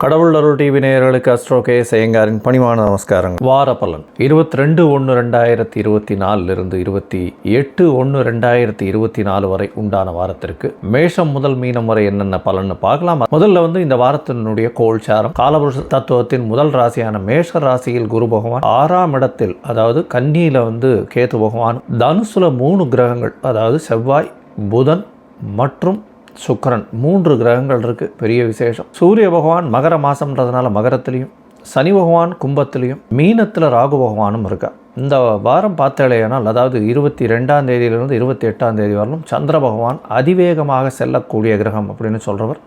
கடவுள் அருள் டிவி நேயர்களுக்கு astro K ஐயங்காரின் பணிவான நமஸ்காரங்கள். வார பலன் 22/1/2024 28/1/2024 வரை உண்டான வாரத்திற்கு மேஷம் முதல் மீனம் வரை என்னென்ன பலன்னு பார்க்கலாம். முதல்ல இந்த வாரத்தினுடைய கோல்சாரம் காலபுருஷ தத்துவத்தின் முதல் ராசியான மேஷ ராசியில் குரு பகவான் 6ஆம் இடத்தில், அதாவது கன்னியில கேது பகவான், தனுசுல 3 கிரகங்கள், அதாவது செவ்வாய், புதன் மற்றும் சுக்கிரன் 3 கிரகங்கள் இருக்குது. பெரிய விசேஷம். சூரிய பகவான் மகர மாதம்ன்றதுனால மகரத்துலேயும், சனி பகவான் கும்பத்துலேயும், மீனத்தில் ராகு பகவானும் இருக்கா. இந்த வாரம் பார்த்தாலேனால், அதாவது 22ஆம் தேதியிலிருந்து 28ஆம் தேதி வரலும் சந்திர பகவான் அதிவேகமாக செல்லக்கூடிய கிரகம் அப்படின்னு சொல்கிறவர்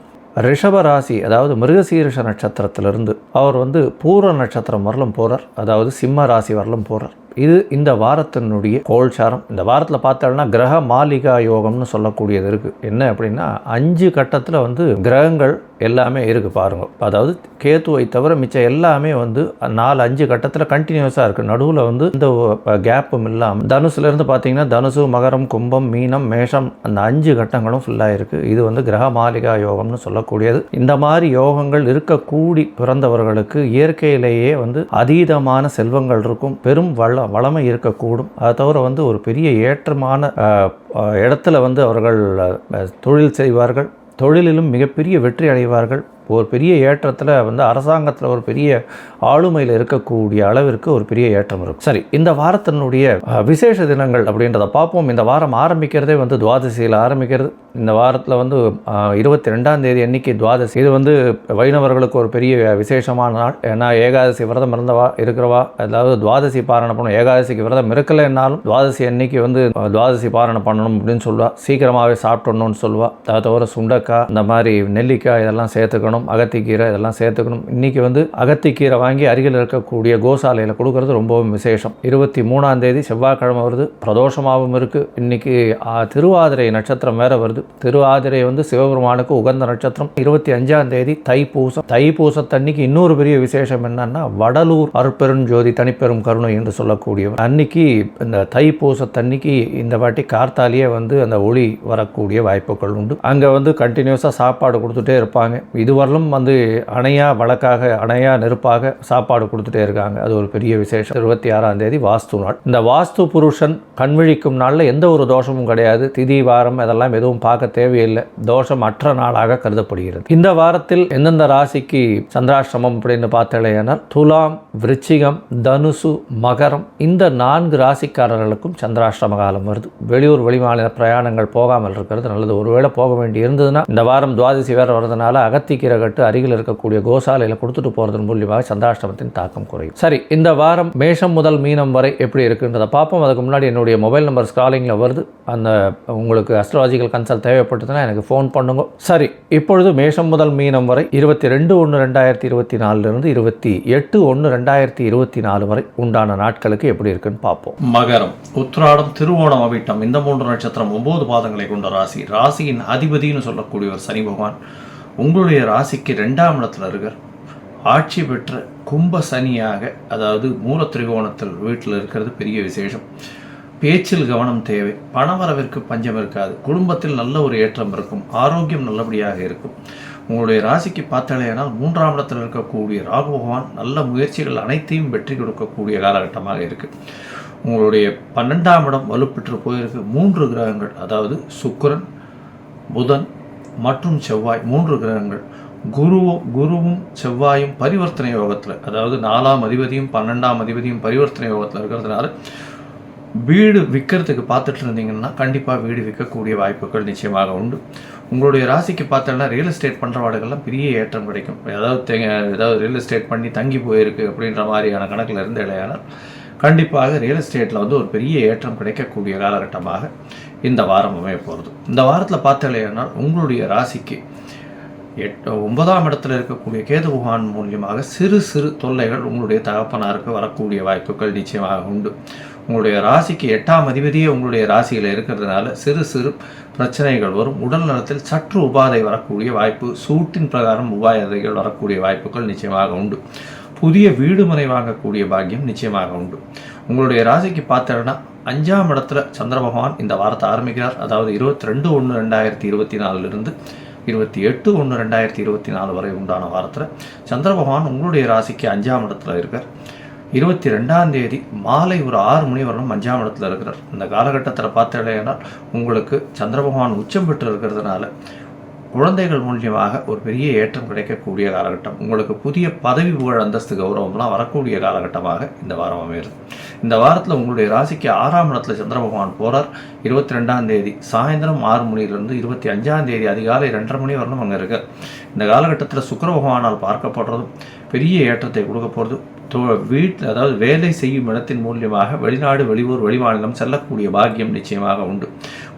ரிஷப ராசி, அதாவது மிருகசீரிஷ நட்சத்திரத்திலிருந்து அவர் பூர நட்சத்திரம் வரலும் போகிறார், அதாவது சிம்ம ராசி வரலும் போகிறார். இது இந்த வாரத்தினுடைய கோல்சாரம். இந்த வாரத்தில் பார்த்தோம்னா கிரக மாளிகா யோகம்னு சொல்லக்கூடியது இருக்குது. என்ன அப்படின்னா 5 கட்டத்தில் கிரகங்கள் எல்லாமே இருக்குது பாருங்க. அதாவது கேத்துவை தவிர மிச்சம் எல்லாமே 4-5 கட்டத்தில் கண்டினியூஸாக இருக்குது. நடுவில் இந்த கேப்பும் இல்லாமல் தனுசுலேருந்து பார்த்தீங்கன்னா தனுசு, மகரம், கும்பம், மீனம், மேஷம், அந்த 5 கட்டங்களும் ஃபுல்லாக இருக்குது. இது கிரக மாளிகா யோகம்னு சொல்லக்கூடியது. இந்த மாதிரி யோகங்கள் இருக்கக்கூடி பிறந்தவர்களுக்கு இயற்கையிலேயே அதீதமான செல்வங்கள் இருக்கும், பெரும் வளமை இருக்கக்கூடும். அதை தவிர ஒரு பெரிய ஏற்றமான இடத்துல அவர்கள் தொழில் செய்வார்கள், தொழிலிலும் மிகப்பெரிய வெற்றி அடைவார்கள். ஒரு பெரிய ஏற்றத்தில் அரசாங்கத்தில் ஒரு பெரிய ஆளுமையில் இருக்கக்கூடிய அளவிற்கு ஒரு பெரிய ஏற்றம் இருக்கும். சரி, இந்த வாரத்தினுடைய விசேஷ தினங்கள் அப்படின்றத பார்ப்போம். இந்த வாரம் ஆரம்பிக்கிறதே துவாதசியில் ஆரம்பிக்கிறது. இந்த வாரத்தில் 22ஆம் தேதி அன்னைக்கு துவாதசி. இது வைணவர்களுக்கு ஒரு பெரிய விசேஷமான நாள். ஏன்னா ஏகாதசி விரதம் இருக்கிறவா, அதாவது துவாதசி பாரணம் பண்ணணும். ஏகாதசிக்கு விரதம் இருக்கலைன்னாலும் துவாதசி அன்னைக்கு துவாதசி பாரணம் பண்ணணும் அப்படின்னு சொல்லுவா. சீக்கிரமாகவே சாப்பிடணும்னு சொல்லுவா. அதை தவிர சுண்டக்காய், இந்த மாதிரி நெல்லிக்காய் இதெல்லாம் சேர்த்துக்கணும், அகத்திக்கீரை இதெல்லாம் சேர்த்துக்கணும். இன்றைக்கி அகத்திக்கீரை வாங்கி அருகில் இருக்கக்கூடிய கோசாலையில் கொடுக்கறது ரொம்பவும் விசேஷம். 23ஆம் தேதி செவ்வாய்க்கிழமை வருது, பிரதோஷமாகவும் இருக்குது. இன்றைக்கி திருவாதிரை நட்சத்திரம் வேறு வருது. திருவாதிரை சிவபெருமானுக்கு உகந்த நட்சத்திரம். 25ஆம் தேதி தைப்பூசம். தைப்பூசத்தன்னைக்கு இன்னொரு பெரிய விசேஷம் என்னன்னா, வடலூர் அருட்பெருஞ்சோதி தனிப்பெரும் கருணை என்று சொல்லக்கூடியவர் அன்னைக்கு, இந்த தைப்பூசத்தன்னைக்கு இந்த வாட்டி கார்த்தாலேயே அந்த ஒளி வரக்கூடிய வாய்ப்புகள் உண்டு. அங்கே கண்டினியூஸாக சாப்பாடு கொடுத்துட்டே இருப்பாங்க. இதுவரையிலும் அணையா வழக்காக, அணையா நெருப்பாக சாப்பாடு கொடுத்துட்டே இருக்காங்க. அது ஒரு பெரிய விசேஷம். 26ஆம் தேதி வாஸ்து நாள். இந்த வாஸ்து புருஷன் கண்விழிக்கும் நாளில் எந்த ஒரு தோஷமும் கிடையாது. திதி வாரம் இதெல்லாம் எதுவும் பார்க்க தேவையில்லை. தோஷம் அற்ற நாளாக கருதப்படுகிறது. இந்த வாரத்தில் எந்தெந்த ராசிக்கு சந்திராஷ்டிரமம் அப்படின்னு பார்த்தாலேனால், துலாம், விருச்சிகம், தனுசு, மகரம், இந்த 4 ராசிக்காரர்களுக்கும் சந்திராஷ்டிரம காலம் வருது. வெளியூர் வெளிமாநில பிரயாணங்கள் போகாமல் இருக்கிறது நல்லது. ஒருவேளை போக வேண்டி இருந்ததுன்னா, இந்த வாரம் துவாதசி வேறு வருதுனால அகத்திக்கீரை கட்டு அருகில் இருக்கக்கூடிய கோசாலையில் கொடுத்துட்டு போகிறதன் மூலியமாக சந்திராஷ்டிரமத்தின் தாக்கம் குறையும். சரி, இந்த வாரம் மேஷம் முதல் மீனம் வரை எப்படி இருக்குன்றதை பார்ப்போம். அதுக்கு முன்னாடி என்னுடைய மொபைல் நம்பர் ஸ்க்ராலிங்கில் வருது. அந்த உங்களுக்கு அஸ்ட்ராலஜிக்கல் கன்சல்ட் தேவைப்பட்டதுன்னா எனக்கு ஃபோன் பண்ணுங்க. சரி, இப்பொழுது மேஷம் முதல் மீனம் வரை 22/1/2024 28/1/2024 வரை உண்டான நாட்களுக்கு எப்படி இருக்குன்னு பார்ப்போம். மகரம், உத்திராடம், திருவோணம், அவிட்டம், இந்த 3 நட்சத்திரம் 9 பாதங்களை கொண்ட ராசி. ராசியின் அதிபதினு சொல்லக்கூடியவர் சனி பகவான் உங்களுடைய ராசிக்கு 2ஆம் இடத்துல இருக்கார். ஆட்சி பெற்ற கும்ப சனியாக, அதாவது மூல திரிகோணத்தில் வீட்டில் இருக்கிறது பெரிய விசேஷம். பேச்சில் கவனம் தேவை. பணவரவிற்கு பஞ்சம் இருக்காது. குடும்பத்தில் நல்ல ஒரு ஏற்றம் இருக்கும். ஆரோக்கியம் நல்லபடியாக இருக்கும். உங்களுடைய ராசிக்கு பார்த்தாலேனால் 3ஆம் இடத்தில் இருக்கக்கூடிய ராகு பகவான் நல்ல முயற்சிகள் அனைத்தையும் வெற்றி கொடுக்கக்கூடிய காலகட்டமாக இருக்குது. உங்களுடைய 12ஆம் இடம் வலுப்பெற்று போயிருக்கு. 3 கிரகங்கள், அதாவது சுக்கிரன், புதன் மற்றும் செவ்வாய் 3 கிரகங்கள். குருவும் செவ்வாயும் பரிவர்த்தனை யோகத்தில், அதாவது 4ஆம் அதிபதியும் 12ஆம் அதிபதியும் பரிவர்த்தனை யோகத்தில் இருக்கிறதுனால வீடு விற்கிறதுக்கு பார்த்துட்டு இருந்தீங்கன்னா கண்டிப்பாக வீடு விற்கக்கூடிய வாய்ப்புகள் நிச்சயமாக உண்டு. உங்களுடைய ராசிக்கு பார்த்தோன்னா ரியல் எஸ்டேட் பண்ணுறவாடுகள்லாம் பெரிய ஏற்றம் கிடைக்கும். ஏதாவது ரியல் எஸ்டேட் பண்ணி தங்கி போயிருக்கு அப்படின்ற மாதிரியான கணக்கில் இருந்து இல்லையானால் கண்டிப்பாக ரியல் எஸ்டேட்டில் ஒரு பெரிய ஏற்றம் கிடைக்கக்கூடிய காலகட்டமாக இந்த வாரம் அமைய போகிறது. இந்த வாரத்தில் பார்த்தாலேனால் உங்களுடைய ராசிக்கு 9ஆம் இடத்துல இருக்கக்கூடிய கேது பகவான் மூலியமாக சிறு சிறு தொல்லைகள் உங்களுடைய தகப்பனாருக்கு வரக்கூடிய வாய்ப்புகள் நிச்சயமாக உண்டு. உங்களுடைய ராசிக்கு 8ஆம் அதிபதியே உங்களுடைய ராசியில் இருக்கிறதுனால சிறு சிறு பிரச்சனைகள் வரும். உடல் நலத்தில் சற்று உபாதை வரக்கூடிய வாய்ப்பு, சூட்டின் பிரகாரம் உபாதைகள் வரக்கூடிய வாய்ப்புகள் நிச்சயமாக உண்டு. புதிய வீடு மனை வாங்கக்கூடிய பாக்கியம் நிச்சயமாக உண்டு. உங்களுடைய ராசிக்கு பார்த்தோன்னா 5ஆம் இடத்துல சந்திர பகவான் இந்த வாரத்தை ஆரம்பிக்கிறார். அதாவது 22/1/2024 28/1/2024 வரை உண்டான வாரத்தில் சந்திர பகவான் உங்களுடைய ராசிக்கு 5ஆம் இடத்துல இருக்கார். 22ஆம் தேதி மாலை ஒரு 6 மணி வரலும் 5ஆம் இடத்துல இருக்கிறார். இந்த காலகட்டத்தில் பார்த்தீங்கன்னா உங்களுக்கு சந்திர பகவான் உச்சம் பெற்று இருக்கிறதுனால குழந்தைகள் மூலியமாக ஒரு பெரிய ஏற்றம் கிடைக்கக்கூடிய காலகட்டம். உங்களுக்கு புதிய பதவி புகழ் அந்தஸ்து கௌரவம்லாம் வரக்கூடிய காலகட்டமாக இந்த வாரம் அமையுது. இந்த வாரத்தில் உங்களுடைய ராசிக்கு 6ஆம் இடத்துல சந்திர பகவான் போகிறார். 22ஆம் தேதி சாயந்தரம் 6 மணிலிருந்து 25ஆம் தேதி அதிகாலை 2:30 மணி வரலும் அங்கே இருக்கார். இந்த காலகட்டத்தில் சுக்கிர பகவானால் பார்க்கப்படுறதும் பெரிய ஏற்றத்தை கொடுக்க போகிறது. வீட்டில் அதாவது வேலை செய்யும் இடத்தின் மூலியமாக வெளிநாடு, வெளியூர், வெளிமாநிலம் செல்லக்கூடிய பாக்கியம் நிச்சயமாக உண்டு.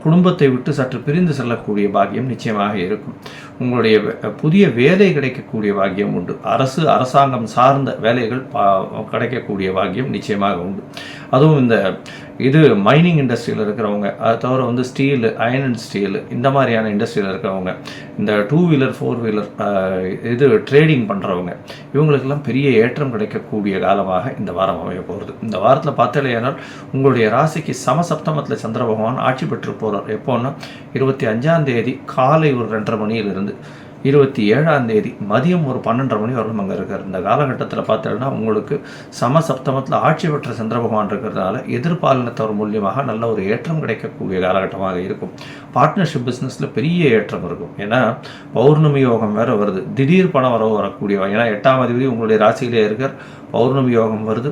குடும்பத்தை விட்டு சற்று பிரிந்து செல்லக்கூடிய பாக்கியம் நிச்சயமாக இருக்கும். உங்களுடைய புதிய வேலை கிடைக்கக்கூடிய பாக்கியம் உண்டு. அரசாங்கம் சார்ந்த வேலைகள் கிடைக்கக்கூடிய பாக்கியம் நிச்சயமாக உண்டு. அதுவும் இது மைனிங் இண்டஸ்ட்ரியில் இருக்கிறவங்க, அதை தவிர ஸ்டீலு, அயன் அண்ட் ஸ்டீலு இந்த மாதிரியான இண்டஸ்ட்ரியில் இருக்கிறவங்க, இந்த 2 வீலர் 4 வீலர் ட்ரேடிங் பண்ணுறவங்க, இவங்களுக்கெல்லாம் பெரிய ஏற்றம் கிடைக்கக்கூடிய காலமாக இந்த வாரம் அமைய போகிறது. இந்த வாரத்தில் பார்த்தீங்கன்னா உங்களுடைய ராசிக்கு சமசப்தமத்தில் சந்திர பகவான் ஆட்சி பெற்று போகிறார். எப்போன்னா 25ஆம் தேதி காலை ஒரு 2:30 மணியிலிருந்து 27ஆம் தேதி மதியம் ஒரு 12:30 மணி வரலும் அங்கே இருக்கார். இந்த காலகட்டத்தில் பார்த்தீங்கன்னா உங்களுக்கு சமசப்தமத்தில் ஆட்சி பெற்ற சந்திர பகவான் இருக்கிறதுனால எதிர்பாலினத்தவர் மூலியமாக நல்ல ஒரு ஏற்றம் கிடைக்கக்கூடிய காலகட்டமாக இருக்கும். பார்ட்னர்ஷிப் பிஸ்னஸில் பெரிய ஏற்றம் இருக்கும். ஏன்னா பௌர்ணமி யோகம் வேறு வருது, திடீர் பணம் வரவு வரக்கூடிய, ஏன்னா 8ஆம் அதிபதி உங்களுடைய ராசியிலே இருக்கார். பௌர்ணமி யோகம் வருது,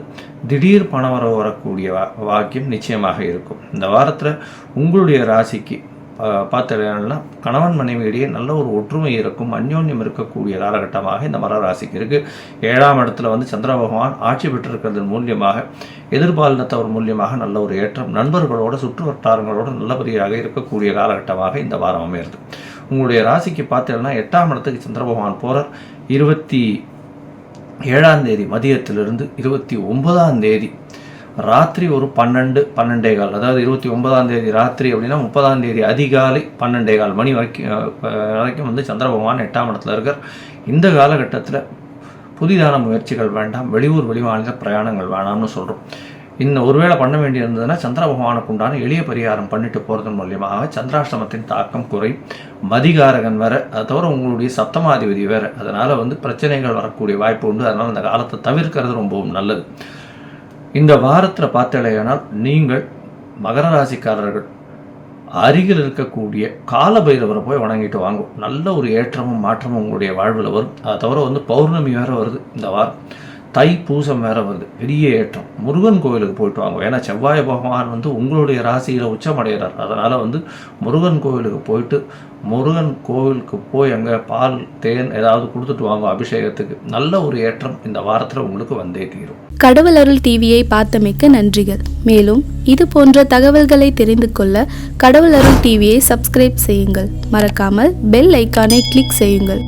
திடீர் பண வரவு வரக்கூடிய வாக்கியம் நிச்சயமாக இருக்கும். இந்த வாரத்தில் உங்களுடைய ராசிக்கு பார்த்தீங்கன்னா கணவன் மனைவியிடையே நல்ல ஒரு ஒற்றுமை இருக்கும், அந்யோன்யம் இருக்கக்கூடிய காலகட்டமாக இந்த மகர ராசிக்கு இருக்குது. 7ஆம் இடத்துல சந்திர பகவான் ஆட்சி பெற்றிருக்கிறது மூலியமாக எதிர்பாலினத்தவர் மூலியமாக நல்ல ஒரு ஏற்றம், நண்பர்களோட சுற்று வட்டாரங்களோடு நல்லபடியாக இருக்கக்கூடிய காலகட்டமாக இந்த வாரம் அமையிறது. உங்களுடைய ராசிக்கு பார்த்தீங்கன்னா 8ஆம் இடத்துக்கு சந்திர பகவான் போகிறார். 27ஆம் தேதி மதியத்திலிருந்து 29ஆம் தேதி ராத்திரி ஒரு 12-12:15, அதாவது 29ஆம் தேதி ராத்திரி அப்படின்னா 30ஆம் தேதி அதிகாலை 12:15 மணி வரைக்கும் சந்திர பகவான் 8ஆம் இடத்துல இருக்கார். இந்த காலகட்டத்தில் புதிதான முயற்சிகள் வேண்டாம், வெளியூர் வெளிமாநில பிரயாணங்கள் வேணாம்னு சொல்கிறோம். இன்னும் ஒருவேளை பண்ண வேண்டியிருந்ததுன்னா சந்திர பகவானுக்கு உண்டான எளிய பரிகாரம் பண்ணிட்டு போகிறதன் மூலியமாக சந்திராஷ்டமத்தின் தாக்கம் குறை. மதிகாரகன் வேறு, அதை தவிர உங்களுடைய சப்தமாதிபதி வேறு, அதனால் பிரச்சனைகள் வரக்கூடிய வாய்ப்பு உண்டு. அதனால் அந்த காலத்தை தவிர்க்கிறது ரொம்பவும் நல்லது. இந்த வாரத்தில் பார்த்தலையானால் நீங்கள் மகர ராசிக்காரர்கள் அருகில் இருக்கக்கூடிய காலபைரவரை போய் வணங்கிட்டு வாங்கும். நல்ல ஒரு ஏற்றமும் மாற்றமும் உங்களுடைய வாழ்வில் வரும். அதை தவிர பௌர்ணமி வேறு வருது, இந்த வாரம் தைப்பூசம் வேறு வருது, பெரிய ஏற்றம். முருகன் கோவிலுக்கு போயிட்டு வாங்க. ஏன்னா செவ்வாய் பகவான் உங்களுடைய ராசியில் உச்சமடைகிறார். அதனால் முருகன் கோவிலுக்கு போயிட்டு முருகன் கோவிலுக்கு போய் அங்கே பால் தேன் ஏதாவது கொடுத்துட்டு வாங்க அபிஷேகத்துக்கு. நல்ல ஒரு ஏற்றம் இந்த வாரத்தில் உங்களுக்கு வந்தே தீரும். கடவுள் அருள் டிவியை பார்த்தமைக்கு நன்றிகள். மேலும் இது போன்ற தகவல்களை தெரிந்து கொள்ள கடவுள் அருள் டிவியை சப்ஸ்கிரைப் செய்யுங்கள். மறக்காமல் பெல் ஐக்கானை கிளிக் செய்யுங்கள்.